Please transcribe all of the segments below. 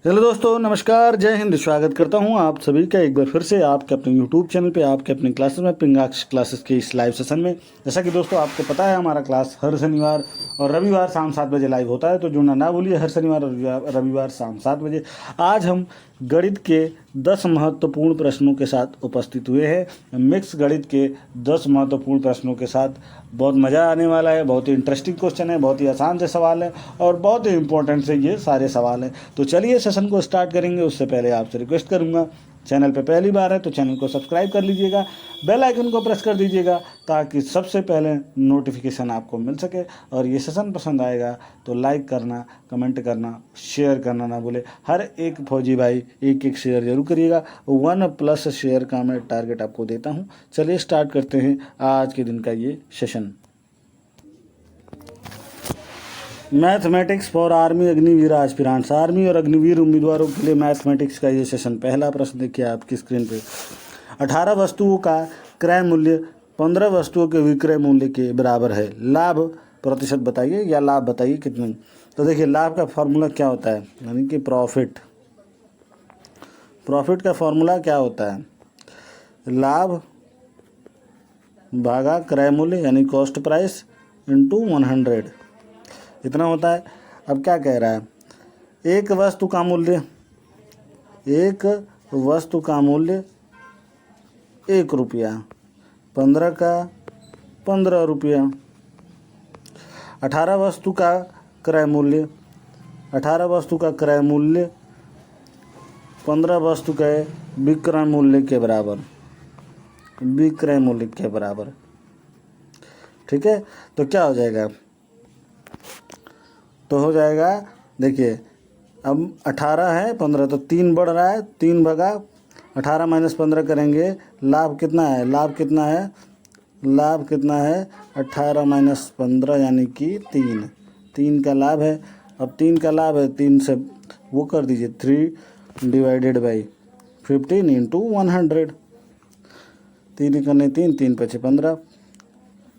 Hello दोस्तों, नमस्कार, जय हिंद। स्वागत करता हूं आप सभी का एक बार फिर से आपके अपने यूट्यूब चैनल पे, आपके अपने क्लासेस में, पिंगाक्स क्लासेस के इस लाइव सेशन में। जैसा कि दोस्तों आपको पता है, हमारा क्लास हर शनिवार और रविवार शाम 7 बजे लाइव होता है, तो जुड़ना ना भूलिए। हर शनिवार और रविवार शाम 7 बजे। आज हम गणित के 10 महत्वपूर्ण प्रश्नों के साथ उपस्थित हुए हैं। मिक्स गणित के 10 महत्वपूर्ण प्रश्नों के साथ बहुत मज़ा आने वाला है। बहुत ही इंटरेस्टिंग क्वेश्चन है, बहुत ही आसान से सवाल है और बहुत ही इंपॉर्टेंट से ये सारे सवाल हैं। तो चलिए सेशन को स्टार्ट करेंगे। उससे पहले आपसे रिक्वेस्ट करूंगा, चैनल पे पहली बार है तो चैनल को सब्सक्राइब कर लीजिएगा, बेल आइकन को प्रेस कर दीजिएगा ताकि सबसे पहले नोटिफिकेशन आपको मिल सके। और ये सेशन पसंद आएगा तो लाइक करना, कमेंट करना, शेयर करना ना भूले। हर एक फौजी भाई एक एक शेयर जरूर करिएगा। 1+ शेयर का मैं टारगेट आपको देता हूँ। चलिए स्टार्ट करते हैं आज के दिन का ये session. Mathematics for army Agniveer aspirants. Army और अग्निवीर उम्मीदवारों के लिए मैथमेटिक्स का ये सेशन। पहला प्रश्न देखिए आपकी स्क्रीन पे। 18 वस्तुओं का क्रय मूल्य 15 वस्तुओं के विक्रय मूल्य के बराबर है। लाभ प्रतिशत बताइए या लाभ बताइए कितने। तो देखिए लाभ का फॉर्मूला क्या होता है, यानी कि प्रॉफिट का फॉर्मूला क्या होता है, लाभ भागा क्रय मूल्य यानी कॉस्ट प्राइस इंटू 100 इतना होता है। अब क्या कह रहा है, एक वस्तु का मूल्य 1 रुपया, 15 का 15 रुपया। 18 वस्तु का क्रय मूल्य 15 वस्तु के विक्रय मूल्य के बराबर। ठीक है, तो क्या हो जाएगा, तो हो जाएगा, देखिए अब 18 है 15 तो 3 बढ़ रहा है, 3 भगा 18 माइनस 15 करेंगे, लाभ कितना है, लाभ कितना है 18 माइनस 15 यानी कि 3 का लाभ है। अब 3 का लाभ है, 3 से वो कर दीजिए 3 डिवाइडेड बाई 15 इंटू 100। 3 करने 3 पचे 15,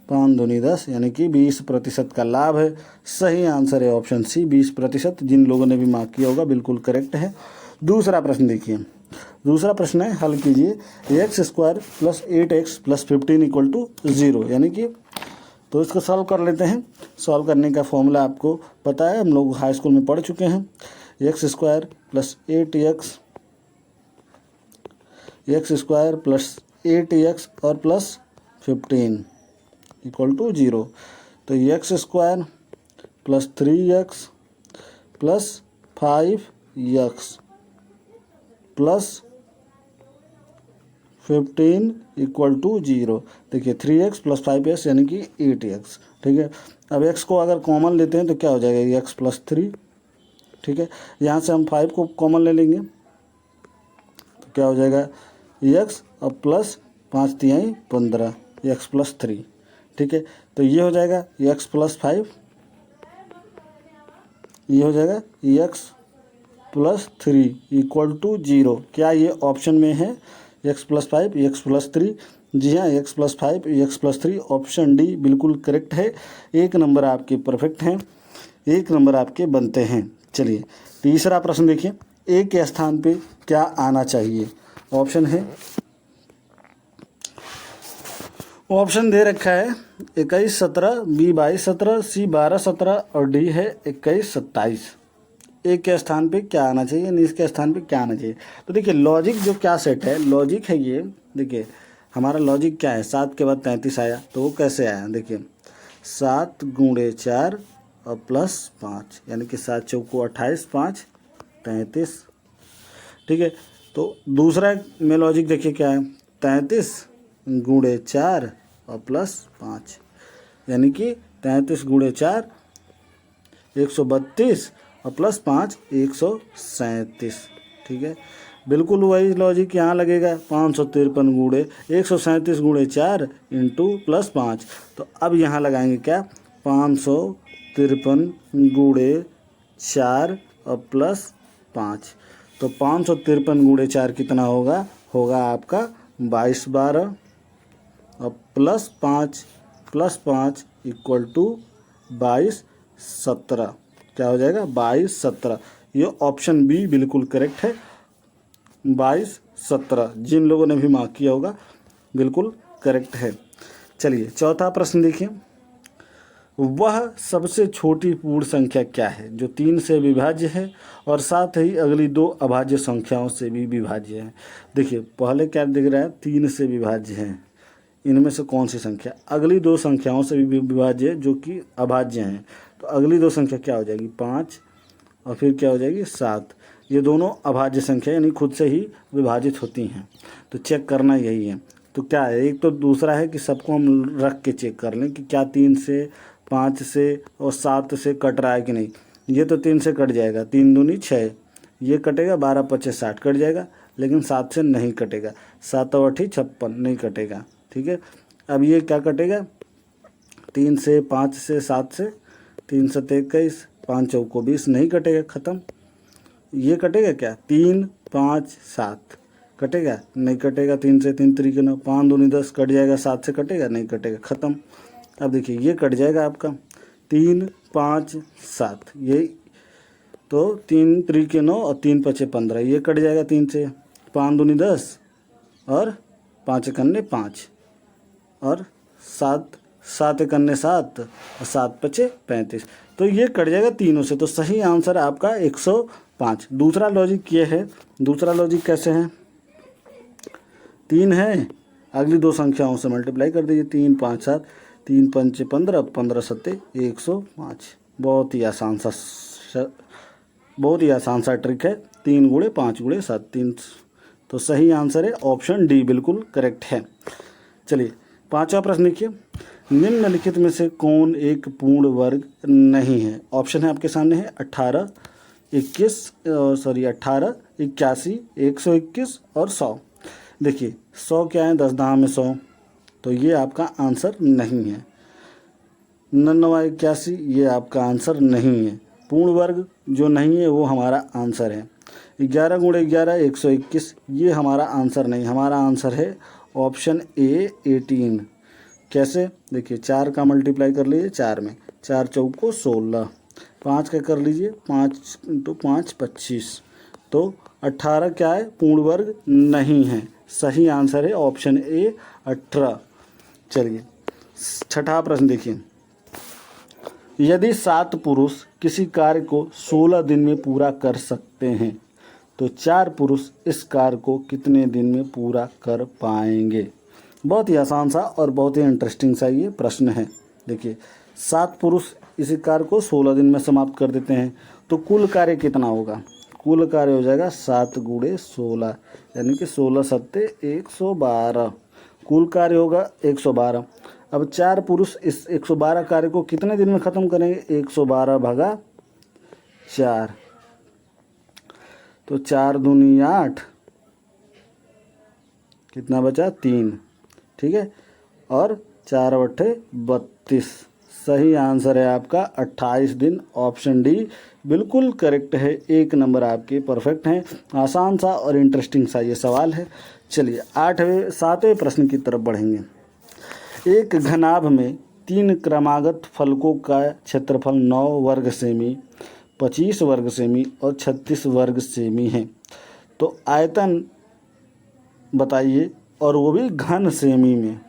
5 दूनी 10 यानी कि 20% का लाभ है। सही आंसर है ऑप्शन सी 20%। जिन लोगों ने भी मार्क किया होगा बिल्कुल करेक्ट है। दूसरा प्रश्न देखिए, दूसरा प्रश्न है, हल कीजिए। x² + 8x + 15 = 0 यानी कि, तो इसको सॉल्व कर लेते हैं। सॉल्व करने का फॉर्मूला आपको पता है, हम लोग हाई स्कूल में पढ़ चुके हैं। x² + 8x और प्लस 15 = 0। तो x² + 3x + 5x + 15 = 0। देखिए 3x + 5x यानी कि 8x। ठीक है, अब x को अगर कॉमन लेते हैं तो क्या हो जाएगा, x + 3। ठीक है, यहाँ से हम 5 को कॉमन ले लेंगे तो क्या हो जाएगा, x और प्लस 5 तिहाई 15, x + 3। ठीक है, तो ये हो जाएगा x + 5, ये हो जाएगा x + 3 = 0। क्या ये ऑप्शन में है, x + 5 x + 3? जी हाँ, x + 5 x + 3 ऑप्शन डी बिल्कुल करेक्ट है। 1 नंबर आपके परफेक्ट हैं, 1 नंबर आपके बनते हैं। चलिए तीसरा प्रश्न देखिए, ए के स्थान पे क्या आना चाहिए। ऑप्शन है, ऑप्शन दे रखा है 21 17, बी 22 17, सी 12 17 और डी है 21 27। एक के स्थान पे क्या आना चाहिए, यानी इसके स्थान पे क्या आना चाहिए। तो देखिए लॉजिक जो क्या सेट है, लॉजिक है ये। देखिए हमारा लॉजिक क्या है, 7 के बाद 33 आया तो वो कैसे आया, देखिए 7 × 4 और प्लस 5 यानी कि 7 चौको 28, 5 33। ठीक है, तो दूसरा में लॉजिक देखिए क्या है, 33 × 4 और प्लस 5 यानी कि 33 × 4 132 और प्लस 5 137। ठीक है, बिल्कुल वही लॉजिक यहाँ लगेगा, 553 × 137 × 4 इंटू प्लस 5। तो अब यहाँ लगाएंगे क्या, 553 × 4 और प्लस 5। तो 553 × 4 कितना होगा, होगा आपका 22 12 और प्लस 5 = 22 17। क्या हो जाएगा, 22 17। ये ऑप्शन बी बिल्कुल करेक्ट है। 22, 17 जिन लोगों ने भी मार्क किया होगा बिल्कुल करेक्ट है। चलिए चौथा प्रश्न देखिए, वह सबसे छोटी पूर्ण संख्या क्या है जो 3 से विभाज्य है और साथ ही अगली 2 अभाज्य संख्याओं से भी विभाज्य है। देखिए पहले क्या दिख रहा है, 3 से विभाज्य है, इनमें से कौन सी संख्या अगली 2 संख्याओं से भी विभाज्य है जो कि अभाज्य हैं। तो अगली 2 संख्या क्या हो जाएगी, 5 और फिर क्या हो जाएगी 7। ये दोनों अभाज्य संख्या यानी खुद से ही विभाजित होती हैं। तो चेक करना यही है। तो क्या है, एक तो दूसरा है कि सबको हम रख के चेक कर लें कि क्या 3 से, 5 से और 7 से कट रहा है कि नहीं। ये तो 3 से कट जाएगा, 3 दूनी 6, ये कटेगा, 12 5 60 कट जाएगा, लेकिन 7 से नहीं कटेगा, 7 और 8 56 नहीं कटेगा। ठीक है, अब ये क्या कटेगा, 3 से, 5 से, 7 से, 3 7 21, 5 चौको 20 नहीं कटेगा, ख़त्म। ये कटेगा क्या, 3 5 7 कटेगा, नहीं कटेगा, 3 से 3 3 9, 5 दूनी 10 कट जाएगा, 7 से कटेगा, नहीं कटेगा, ख़त्म। अब देखिए ये कट जाएगा आपका 3 5 7, ये तो 3 3 9 और 3 5 15, ये कट जाएगा 3 से, 5 दूनी 10 और 5 1 5 और 7 7 1 7 और 7 5 35, तो ये कट जाएगा तीनों से। तो सही आंसर आपका 105। दूसरा लॉजिक ये है, दूसरा लॉजिक कैसे है, 3 है, अगली 2 संख्याओं से मल्टीप्लाई कर दीजिए, 3 5 7, 3 5 15, 15 7 105। बहुत ही आसान सा ट्रिक है, 3 गुणे 5 गुणे 7 3। तो सही आंसर है ऑप्शन डी बिल्कुल करेक्ट है। चलिए पांचवा प्रश्न देखिए, निम्नलिखित में से कौन एक पूर्ण वर्ग नहीं है। ऑप्शन है आपके सामने है 18 81 121 और 100। देखिए 100 क्या है, 10 दाम में 100, तो ये आपका आंसर नहीं है। 99 81 ये आपका आंसर नहीं है। पूर्ण वर्ग जो नहीं है वो हमारा आंसर है। 11 गुणे 11 121 ये हमारा आंसर नहीं, हमारा आंसर है ऑप्शन ए 18। कैसे, देखिए 4 का मल्टीप्लाई कर लीजिए 4 में, 4 चौको 16, 5 का कर लीजिए 5 × 5 25, तो 18 क्या है, पूर्ण वर्ग नहीं है। सही आंसर है ऑप्शन ए 18। चलिए छठा प्रश्न देखिए, यदि 7 पुरुष किसी कार्य को 16 दिन में पूरा कर सकते हैं तो 4 पुरुष इस कार्य को कितने दिन में पूरा कर पाएंगे। बहुत ही आसान सा और बहुत ही इंटरेस्टिंग सा ये प्रश्न है। देखिए 7 पुरुष इसी कार्य को 16 दिन में समाप्त कर देते हैं, तो कुल कार्य कितना होगा, कुल कार्य हो जाएगा 7 गुणे 16 यानी कि 16 7 112, कुल कार्य होगा 112। अब 4 पुरुष इस 112 कार्य को कितने दिन में ख़त्म करेंगे, 112 भागा 4, तो 4 दूनी 8, कितना बचा 3, ठीक है, और 4 बट्ठे 32। सही आंसर है आपका 28 दिन, ऑप्शन डी बिल्कुल करेक्ट है। 1 नंबर आपके परफेक्ट हैं। आसान सा और इंटरेस्टिंग सा ये सवाल है। चलिए 7वें प्रश्न की तरफ बढ़ेंगे। एक घनाभ में 3 क्रमागत फलकों का क्षेत्रफल 9 वर्ग सेमी, 25 वर्ग सेमी और 36 वर्ग सेमी है। तो आयतन बताइए, और वो भी घन सेमी में।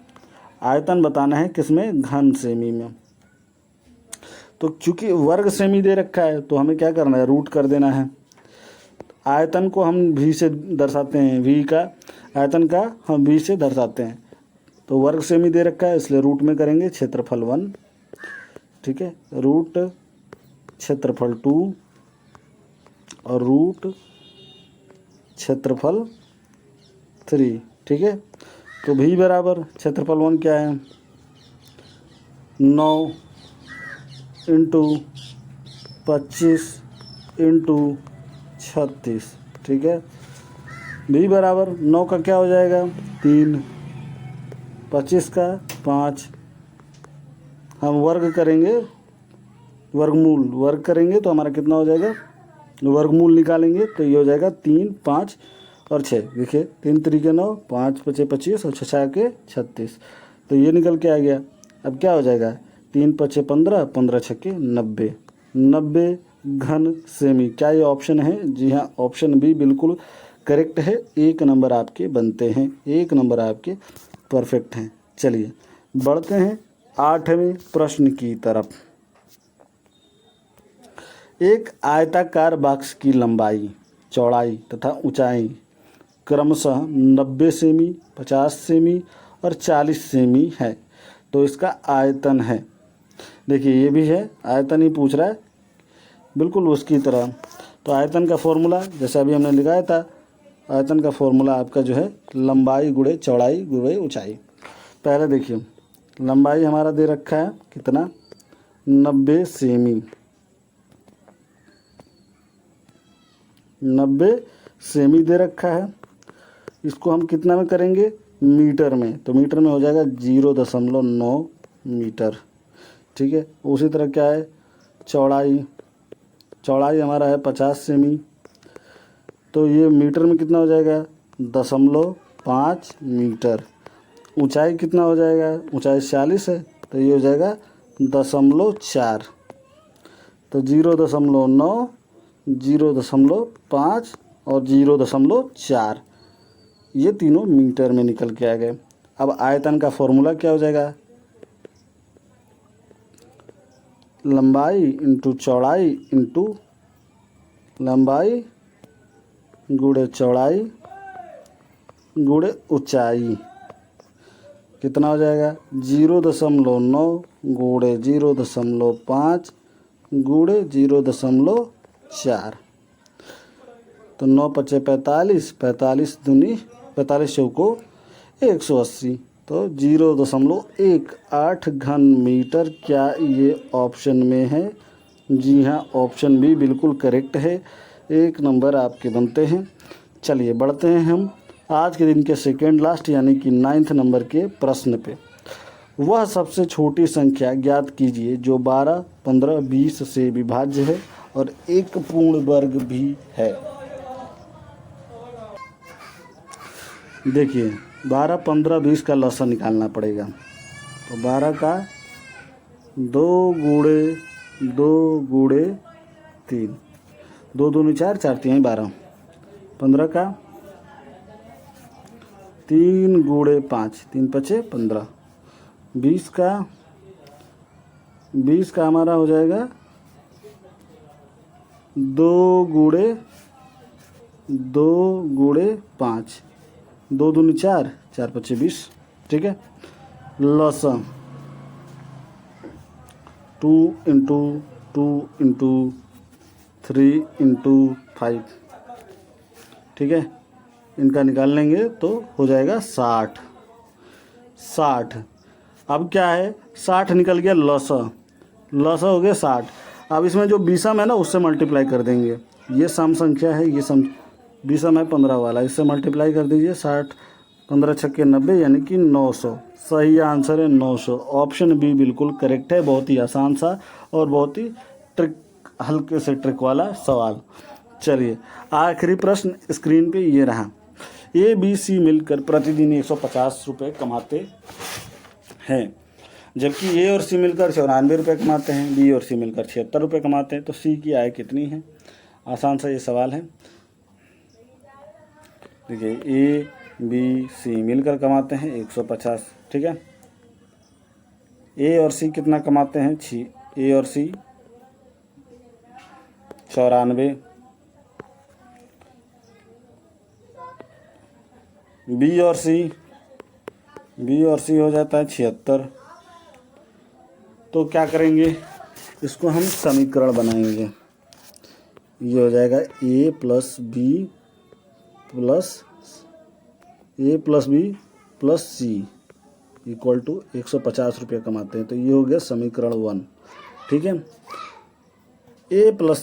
आयतन बताना है किसमें, घन सेमी में। तो चूंकि वर्ग सेमी दे रखा है तो हमें क्या करना है, रूट कर देना है। आयतन को हम v से दर्शाते हैं, v का आयतन का हम v से दर्शाते हैं। तो वर्ग सेमी दे रखा है इसलिए रूट में करेंगे क्षेत्रफल 1, ठीक है, रूट क्षेत्रफल 2 और रूट क्षेत्रफल 3, ठीक है। तो v बराबर क्षेत्रफल 1 क्या है, 9 इंटू 25 इंटू 36, ठीक है। v बराबर 9 का क्या हो जाएगा 3, 25 का 5, हम वर्ग करेंगे, वर्गमूल वर्ग करेंगे तो हमारा कितना हो जाएगा, वर्गमूल निकालेंगे तो ये हो जाएगा 3 5 और 6। देखिए 3 3 के 9, 5 5 25 और 6 के 36, तो ये निकल के आ गया। अब क्या हो जाएगा, 3 5 15, 15 6 90, 90 घन सेमी। क्या ये ऑप्शन है? जी हाँ, ऑप्शन बी बिल्कुल करेक्ट है। 1 नंबर आपके बनते हैं, 1 नंबर आपके परफेक्ट हैं। चलिए बढ़ते हैं 8वें प्रश्न की तरफ। एक आयताकार बॉक्स की लंबाई, चौड़ाई तथा ऊंचाई क्रमशः 90 सेमी, 50 सेमी और 40 सेमी है, तो इसका आयतन है। देखिए ये भी है, आयतन ही पूछ रहा है बिल्कुल उसकी तरह। तो आयतन का फॉर्मूला जैसे अभी हमने लिखाया था, आयतन का फॉर्मूला आपका जो है लंबाई गुणे चौड़ाई गुणे ऊंचाई। पहले देखिए लंबाई हमारा दे रखा है कितना, 90 सेमी, 90 सेमी दे रखा है। इसको हम कितना में करेंगे, मीटर में, तो मीटर में हो जाएगा 0.9 मीटर। ठीक है, उसी तरह क्या है चौड़ाई, चौड़ाई हमारा है 50 सेमी, तो ये मीटर में कितना हो जाएगा 0.5 मीटर। ऊंचाई कितना हो जाएगा, ऊंचाई 40 है तो ये हो जाएगा 0.4, तो 0.9, 0.5 और 0.4, ये तीनों मीटर में निकल के आ गए। अब आयतन का फॉर्मूला क्या हो जाएगा, लंबाई इंटू चौड़ाई इंटू लंबाई गुणे चौड़ाई गुणे ऊंचाई, कितना हो जाएगा 0.9 गुणे 0.5 गुणे 0.4, तो 9 पचे 45, 45 दूनी 45 चौको 180, तो 0.18 घन मीटर। क्या ये ऑप्शन में है? जी हाँ, ऑप्शन बी बिल्कुल करेक्ट है। 1 नंबर आपके बनते हैं। चलिए बढ़ते हैं हम आज के दिन के सेकेंड लास्ट यानी कि 9th नंबर के प्रश्न पे। वह सबसे छोटी संख्या ज्ञात कीजिए जो 12, 15, 20 से विभाज्य है और एक पूर्ण वर्ग भी है। देखिए 12, 15, 20 का लसा निकालना पड़ेगा, तो 12 का 2 गुणे 2 गुणे 3, 2 दूनी 4, 4 3 12, 15 का 3 गुणे 5, 3 पचे 15, 20 का हमारा हो जाएगा 2 गुणे 5, 2 दूनी 4, 4 पचे 20। ठीक है, लसन 2 इंटू 2 इंटू 3 इंटू 5। ठीक है, इनका निकाल लेंगे तो हो जाएगा 60। अब क्या है 60 निकल गया, लसा हो गया 60। अब इसमें जो बीसम है ना उससे मल्टीप्लाई कर देंगे, ये सम संख्या है, ये सम बीसम है 15 वाला, इससे मल्टीप्लाई कर दीजिए। 60, 15 छक्के 90 यानी कि 900। सही आंसर है 900। ऑप्शन बी बिल्कुल करेक्ट है। बहुत ही आसान सा और बहुत ही हल्के से ट्रिक वाला सवाल। चलिए आखिरी प्रश्न स्क्रीन पे ये रहा। ए बी सी मिलकर प्रतिदिन 150 रुपये कमाते हैं, जबकि ए और सी मिलकर 94 रुपये कमाते हैं, बी और सी मिलकर 76 रुपये कमाते हैं, तो सी की आय कितनी है? आसान सा ये सवाल है। देखिए ए बी सी मिलकर कमाते हैं 150, ठीक है। ए और सी कितना कमाते हैं? ए और सी 94, बी और सी हो जाता है 76। तो क्या करेंगे, इसको हम समीकरण बनाएंगे। ये हो जाएगा A plus B plus C equal to 150 रुपये कमाते हैं, तो ये हो गया समीकरण 1। ठीक है, ए प्लस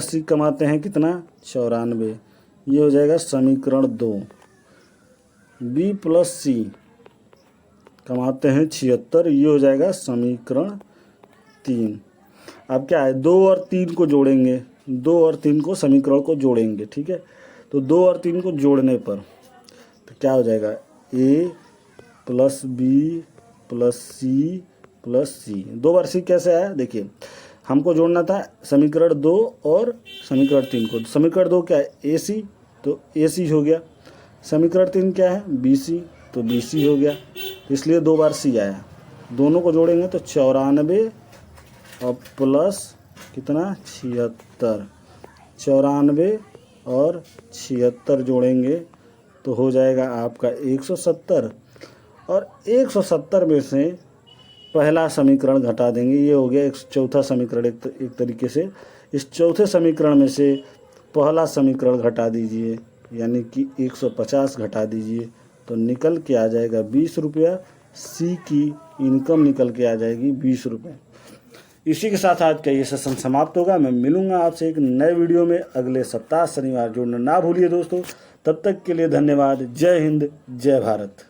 सी कमाते हैं कितना? 94, ये हो जाएगा समीकरण 2। बी प्लस सी कमाते हैं 76, ये हो जाएगा समीकरण 3। अब क्या है, 2 और 3 को जोड़ेंगे, 2 और 3 को समीकरण को जोड़ेंगे। ठीक है, तो 2 और 3 को जोड़ने पर तो क्या हो जाएगा, A plus B plus C plus C. 2 बार सी कैसे आया, देखिए हमको जोड़ना था समीकरण 2 और समीकरण 3 को। समीकरण 2 क्या है, AC, तो AC हो गया। समीकरण 3 क्या है, BC, तो BC हो गया। इसलिए 2 बार C आया। दोनों को जोड़ेंगे तो 94 और प्लस कितना 76, 94 और 76 जोड़ेंगे तो हो जाएगा आपका 170। और 170 में से पहला समीकरण घटा देंगे, ये हो गया एक चौथा समीकरण। एक तरीके से इस चौथे समीकरण में से पहला समीकरण घटा दीजिए, यानी कि 150 घटा दीजिए, तो निकल के आ जाएगा 20 रुपया। सी की इनकम निकल के आ जाएगी 20 रुपये। इसी के साथ आज का ये सेशन समाप्त होगा। मैं मिलूंगा आपसे एक नए वीडियो में अगले सप्ताह शनिवार। जुड़ना ना भूलिए दोस्तों। तब तक के लिए धन्यवाद। जय हिंद, जय भारत।